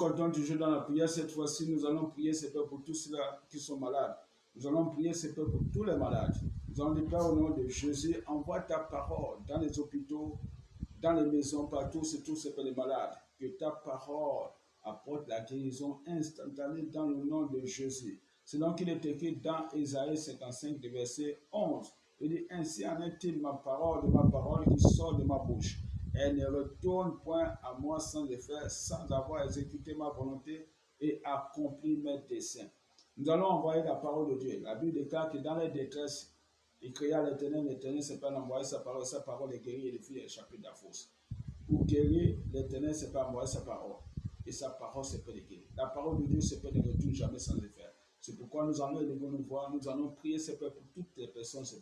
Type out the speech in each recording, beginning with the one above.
cordon du jeu dans la prière. Cette fois-ci, nous allons prier, Seigneur, pour tous ceux qui sont malades. Nous allons prier, Seigneur, pour tous les malades. Nous allons dire, Père, au nom de Jésus, envoie ta parole dans les hôpitaux, dans les maisons, partout, c'est tous les malades. Que ta parole apporte la guérison instantanée dans le nom de Jésus. C'est donc qu'il est écrit dans Ésaïe 55, verset 11. Il dit, ainsi en est-il ma parole, de ma parole qui sort de ma bouche. Elle ne retourne point à moi sans effet, sans avoir exécuté ma volonté et accompli mes desseins. Nous allons envoyer la parole de Dieu. La Bible déclare que dans les détresses, il cria l'Éternel c'est pas d'envoyer sa parole est guérie et les filles échappées de la fosse. Pour guérir, l'Éternel c'est pas envoyer sa parole. Et sa parole c'est pas de guérir. La parole de Dieu c'est pas de retourner jamais sans effet. C'est pourquoi nous allons élever nos voix, nous allons prier, c'est pour toutes les personnes, c'est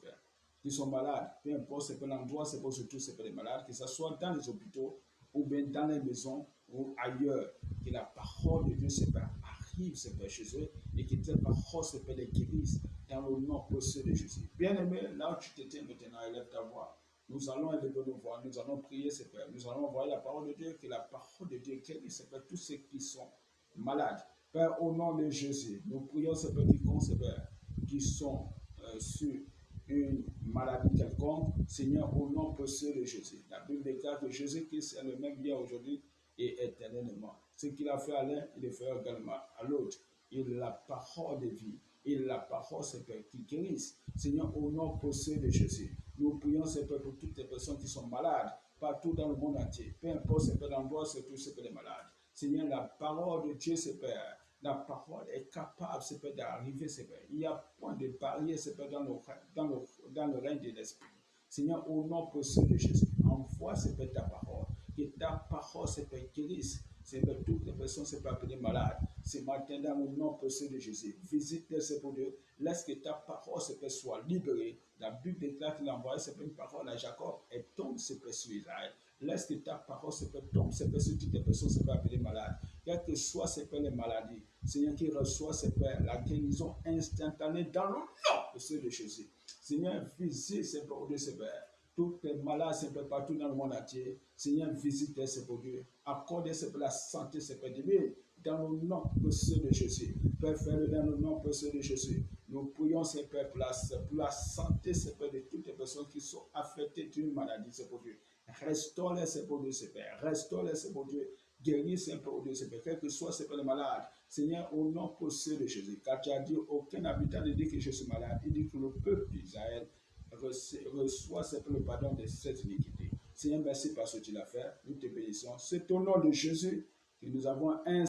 qui sont malades, peu importe c'est l'endroit, c'est pour surtout c'est les malades, que ce soit dans les hôpitaux ou bien dans les maisons ou ailleurs, que la parole de Dieu arrive chez eux et que cette parole les guérisse dans le nom précieux de Jésus. Bien-aimé, là où tu t'étais maintenant, élève ta voix. Nous allons élever nos voix, nous allons prier, Seigneur. Nous allons envoyer la parole de Dieu, que la parole de Dieu guérisse, Seigneur, tous ceux qui sont malades. Père, au nom de Jésus, nous prions, Seigneur, qui sont sur une maladie quelconque, Seigneur, au nom précieux de Jésus. La Bible déclare que Jésus-Christ est le même hier, aujourd'hui et éternellement. Ce qu'il a fait à l'un, il le fera également à l'autre. Il a la parole de vie. Il a la parole, Seigneur, qui guérisse. Seigneur, au nom précieux de Jésus, nous prions, Seigneur, pour toutes les personnes qui sont malades, partout dans le monde entier. Peu importe, Seigneur, l'endroit, c'est tout, Seigneur, les malades. Seigneur, la parole de Dieu, Seigneur, la parole est capable, Seigneur, d'arriver, Seigneur. Il n'y a point de barrière, Seigneur, dans le règne de l'Esprit. Seigneur, au nom précieux de Jésus, envoie, Seigneur, ta parole. Que ta parole, Seigneur, guérisse. Seigneur, toutes les personnes, Seigneur, appelées malades. Ce matin, dans le nom précieux de Jésus, visite-les, Seigneur, Dieu. Laisse que ta parole, Seigneur, soit libérée. La Bible déclare qu'il a envoyé, Seigneur, une parole à Jacob et tombe, Seigneur, sur Israël. Laisse que ta parole, Seigneur, tombe, Seigneur, sur toutes les personnes, Seigneur, appelées malades. Quelles que soient, Seigneur, les maladies. Seigneur, qui reçoit, Seigneur, la guérison instantanée dans le nom précieux de Jésus. Seigneur, visite, Seigneur, Dieu, Seigneur. Toutes les malades, Seigneur, partout dans le monde entier. Seigneur, visite-les, Seigneur Dieu. Accorde, Seigneur, la santé, Seigneur Dieu, dans le nom précieux de Jésus. Père, fais-le dans le nom précieux de Jésus. Nous prions, Seigneur, pour la santé, Seigneur, de toutes les personnes qui sont affectées d'une maladie, Seigneur Dieu. Restaure-les, Seigneur Dieu, Seigneur. Restaure-les, Seigneur Dieu. Guéris, Seigneur Dieu, Seigneur. Quel que soit, Seigneur, le malade. Seigneur, au nom précieux de Jésus. Car tu as dit, aucun habitant ne dit que je suis malade. Il dit que le peuple d'Israël reçoit le pardon de cette iniquité. Seigneur, merci parce que tu l'as fait. Nous te bénissons. C'est au nom de Jésus que nous avons un